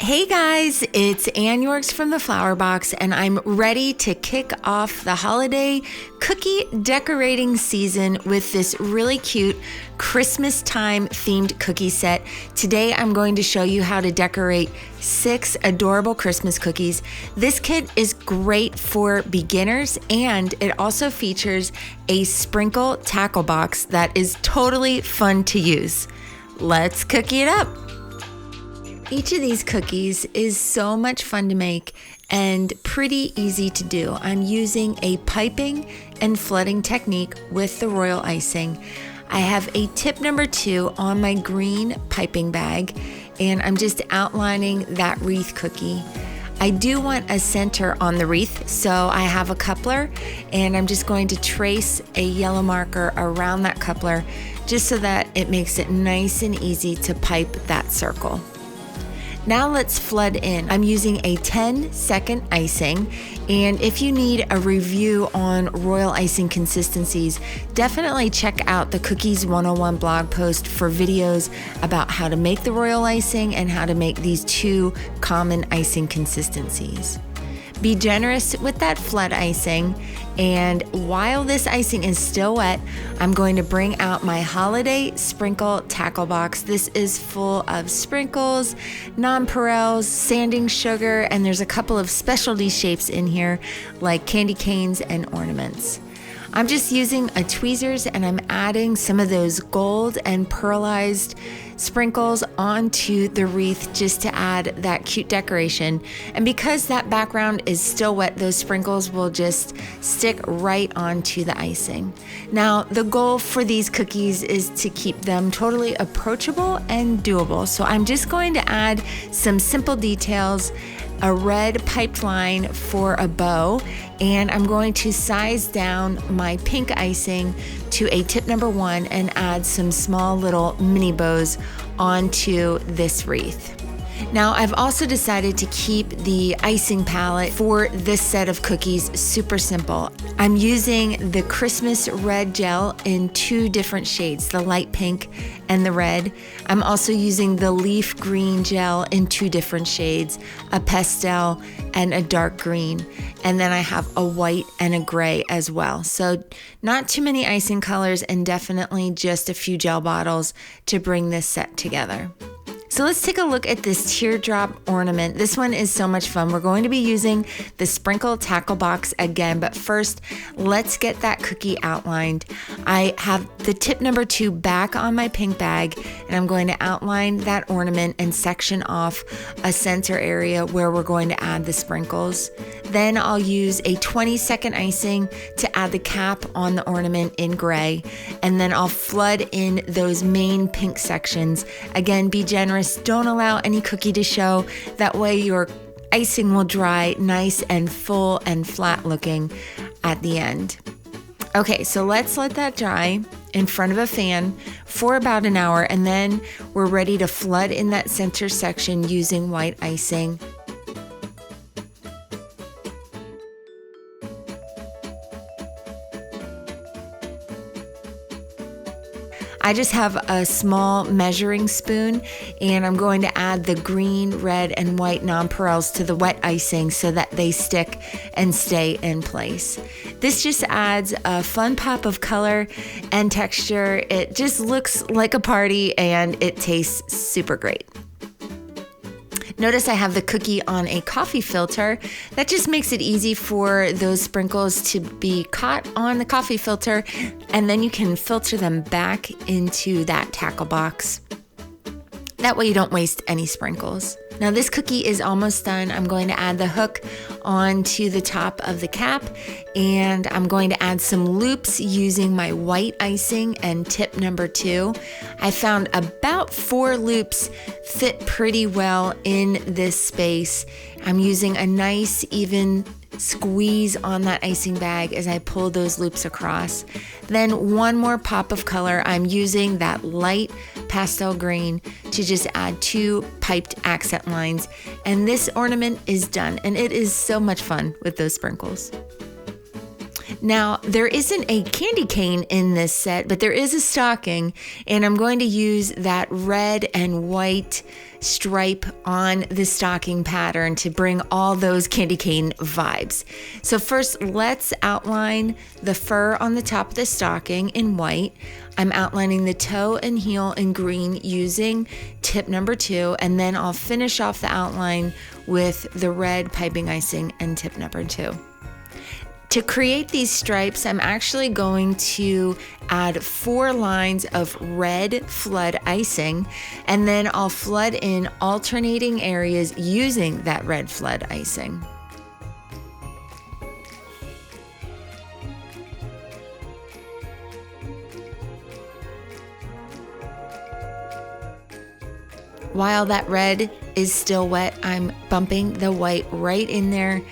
Hey guys, it's Ann Yorks from the Flower Box, and I'm ready to kick off the holiday cookie decorating season with this really cute Christmastime themed cookie set. Today I'm going to show you how to decorate 6 adorable Christmas cookies. This kit is great for beginners, and it also features a sprinkle tackle box that is totally fun to use. Let's cookie it up. Each of these cookies is so much fun to make and pretty easy to do. I'm using a piping and flooding technique with the royal icing. I have a tip number 2 on my green piping bag, and I'm just outlining that wreath cookie. I do want a center on the wreath, so I have a coupler, and I'm just going to trace a yellow marker around that coupler just so that it makes it nice and easy to pipe that circle. Now let's flood in. I'm using a 10-second icing, and if you need a review on royal icing consistencies, definitely check out the Cookies 101 blog post for videos about how to make the royal icing and how to make these 2 common icing consistencies. Be generous with that flood icing, and while this icing is still wet, I'm going to bring out my holiday sprinkle tackle box. This is full of sprinkles, nonpareils, sanding sugar, and there's a couple of specialty shapes in here like candy canes and ornaments. I'm just using a tweezers, and I'm adding some of those gold and pearlized sprinkles onto the wreath just to add that cute decoration. And because that background is still wet, those sprinkles will just stick right onto the icing. Now, the goal for these cookies is to keep them totally approachable and doable. So I'm just going to add some simple details, a red piped line for a bow, and I'm going to size down my pink icing to a tip number 1 and add some small little mini bows onto this wreath. Now, I've also decided to keep the icing palette for this set of cookies super simple. I'm using the Christmas red gel in 2 different shades, the light pink and the red. I'm also using the leaf green gel in 2 different shades, a pastel and a dark green. And then I have a white and a gray as well. So not too many icing colors, and definitely just a few gel bottles to bring this set together. So let's take a look at this teardrop ornament. This one is so much fun. We're going to be using the sprinkle tackle box again, but first let's get that cookie outlined. I have the tip number 2 back on my pink bag, and I'm going to outline that ornament and section off a center area where we're going to add the sprinkles. Then I'll use a 20-second icing to add the cap on the ornament in gray, and then I'll flood in those main pink sections. Again, be generous. Don't allow any cookie to show. That way your icing will dry nice and full and flat looking at the end. Okay, so let's let that dry in front of a fan for about an hour, and then we're ready to flood in that center section using white icing. I just have a small measuring spoon, and I'm going to add the green, red, and white nonpareils to the wet icing so that they stick and stay in place. This just adds a fun pop of color and texture. It just looks like a party, and it tastes super great. Notice I have the cookie on a coffee filter. That just makes it easy for those sprinkles to be caught on the coffee filter, and then you can filter them back into that tackle box. That way you don't waste any sprinkles. Now this cookie is almost done. I'm going to add the hook onto the top of the cap, and I'm going to add some loops using my white icing and tip number 2. I found about 4 loops fit pretty well in this space. I'm using a nice even squeeze on that icing bag as I pull those loops across. Then one more pop of color. I'm using that light pastel green to just add 2 piped accent lines, and this ornament is done, and it is so much fun with those sprinkles. Now, there isn't a candy cane in this set, but there is a stocking, and I'm going to use that red and white stripe on the stocking pattern to bring all those candy cane vibes. So first, let's outline the fur on the top of the stocking in white. I'm outlining the toe and heel in green using tip number 2, and then I'll finish off the outline with the red piping icing and tip number 2. To create these stripes, I'm actually going to add 4 lines of red flood icing, and then I'll flood in alternating areas using that red flood icing. While that red is still wet, I'm bumping the white right in there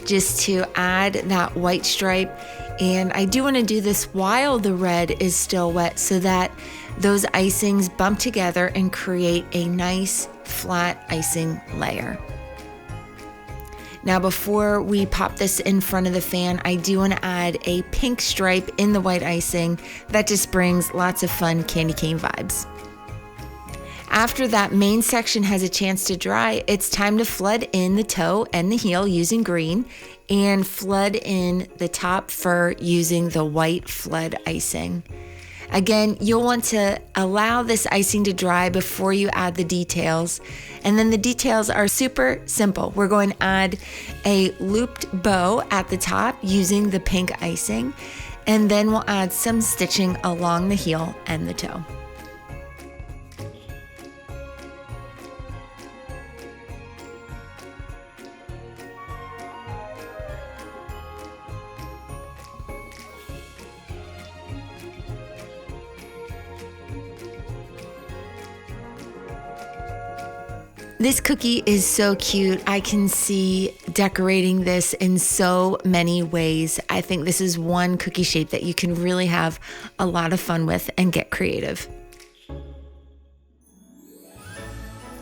just to add that white stripe. And I do want to do this while the red is still wet so that those icings bump together and create a nice flat icing layer. Now, before we pop this in front of the fan, I do want to add a pink stripe in the white icing. That just brings lots of fun candy cane vibes. After that main section has a chance to dry, it's time to flood in the toe and the heel using green and flood in the top fur using the white flood icing. Again, you'll want to allow this icing to dry before you add the details. And then the details are super simple. We're going to add a looped bow at the top using the pink icing, and then we'll add some stitching along the heel and the toe. This cookie is so cute. I can see decorating this in so many ways. I think this is one cookie shape that you can really have a lot of fun with and get creative.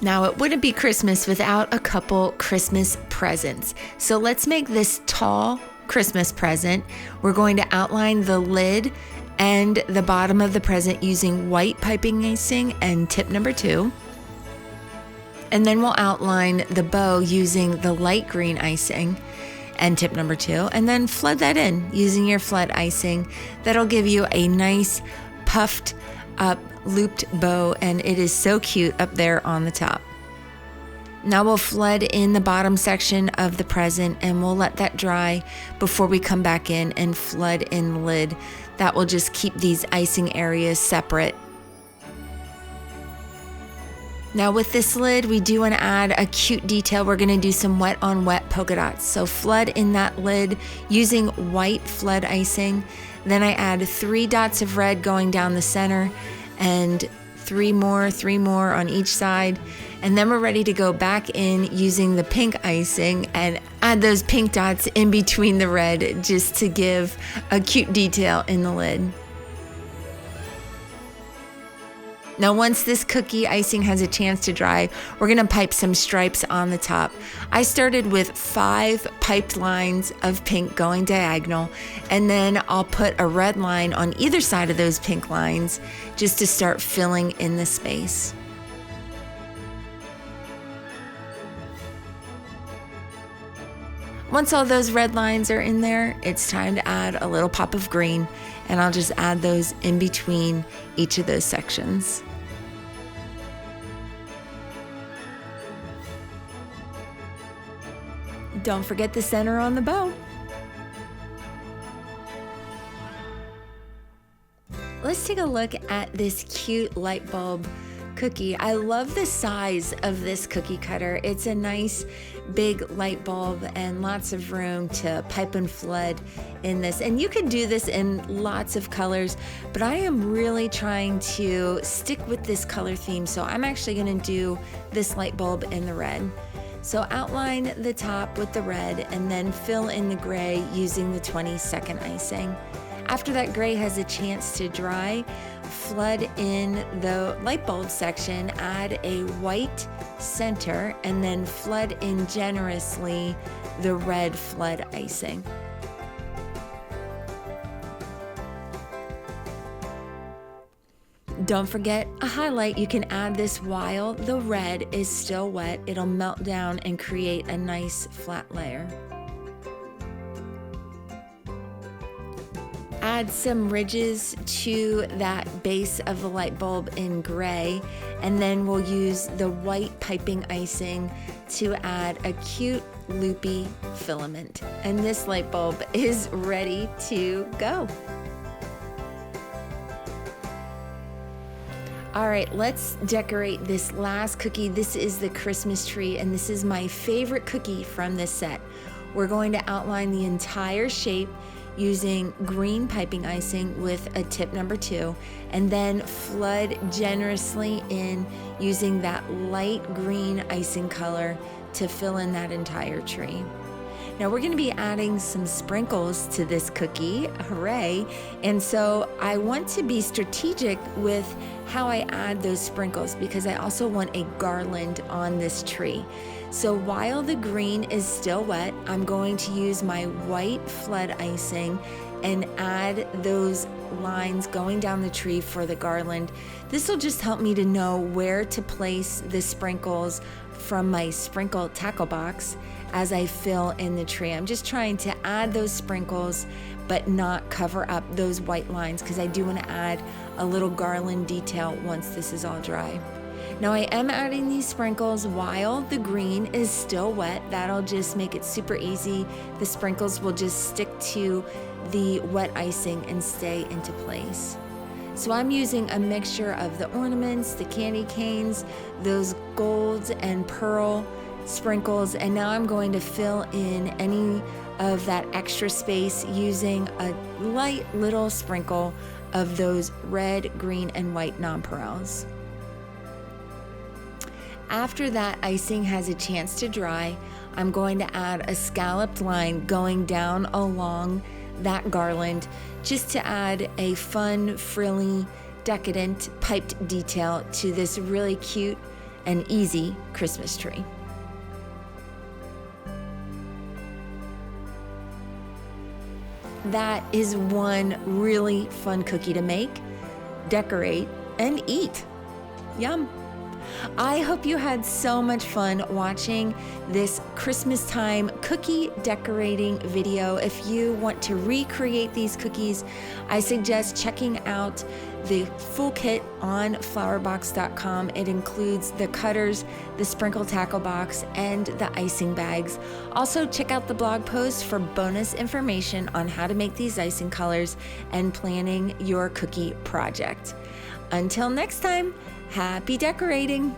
Now, it wouldn't be Christmas without a couple Christmas presents. So let's make this tall Christmas present. We're going to outline the lid and the bottom of the present using white piping icing and tip number 2. And then we'll outline the bow using the light green icing and tip number 2, and then flood that in using your flood icing. That'll give you a nice puffed up looped bow, and it is so cute up there on the top. Now we'll flood in the bottom section of the present, and we'll let that dry before we come back in and flood in the lid. That will just keep these icing areas separate. Now with this lid, we do want to add a cute detail. We're going to do some wet on wet polka dots. So flood in that lid using white flood icing. Then I add 3 dots of red going down the center and 3 more on each side. And then we're ready to go back in using the pink icing and add those pink dots in between the red just to give a cute detail in the lid. Now, once this cookie icing has a chance to dry, we're gonna pipe some stripes on the top. I started with 5 piped lines of pink going diagonal, and then I'll put a red line on either side of those pink lines just to start filling in the space. Once all those red lines are in there, it's time to add a little pop of green, and I'll just add those in between each of those sections. Don't forget the center on the bow. Let's take a look at this cute light bulb cookie. I love the size of this cookie cutter. It's a nice big light bulb and lots of room to pipe and flood in this. And you can do this in lots of colors, but I am really trying to stick with this color theme. So I'm actually going to do this light bulb in the red. So outline the top with the red and then fill in the gray using the 20-second icing. After that gray has a chance to dry, flood in the light bulb section, add a white center, and then flood in generously the red flood icing. Don't forget a highlight. You can add this while the red is still wet. It'll melt down and create a nice flat layer. Add some ridges to that base of the light bulb in gray, and then we'll use the white piping icing to add a cute loopy filament. And this light bulb is ready to go. All right, let's decorate this last cookie. This is the Christmas tree, and this is my favorite cookie from this set. We're going to outline the entire shape using green piping icing with a tip number 2, and then flood generously in using that light green icing color to fill in that entire tree. Now we're going to be adding some sprinkles to this cookie, hooray! And so I want to be strategic with how I add those sprinkles because I also want a garland on this tree. So while the green is still wet, I'm going to use my white flood icing and add those lines going down the tree for the garland. This will just help me to know where to place the sprinkles from my sprinkle tackle box as I fill in the tree. I'm just trying to add those sprinkles but not cover up those white lines because I do want to add a little garland detail once this is all dry. Now I am adding these sprinkles while the green is still wet. That'll just make it super easy. The sprinkles will just stick to the wet icing and stay into place. So I'm using a mixture of the ornaments, the candy canes, those gold and pearl sprinkles, and now I'm going to fill in any of that extra space using a light little sprinkle of those red, green, and white nonpareils. After that icing has a chance to dry, I'm going to add a scalloped line going down along that garland just to add a fun, frilly, decadent piped detail to this really cute and easy Christmas tree. That is one really fun cookie to make, decorate, and eat. Yum. I hope you had so much fun watching this Christmastime cookie decorating video. If you want to recreate these cookies, I suggest checking out the full kit on flowerbox.com. It includes the cutters, the sprinkle tackle box, and the icing bags. Also, check out the blog post for bonus information on how to make these icing colors and planning your cookie project. Until next time, happy decorating!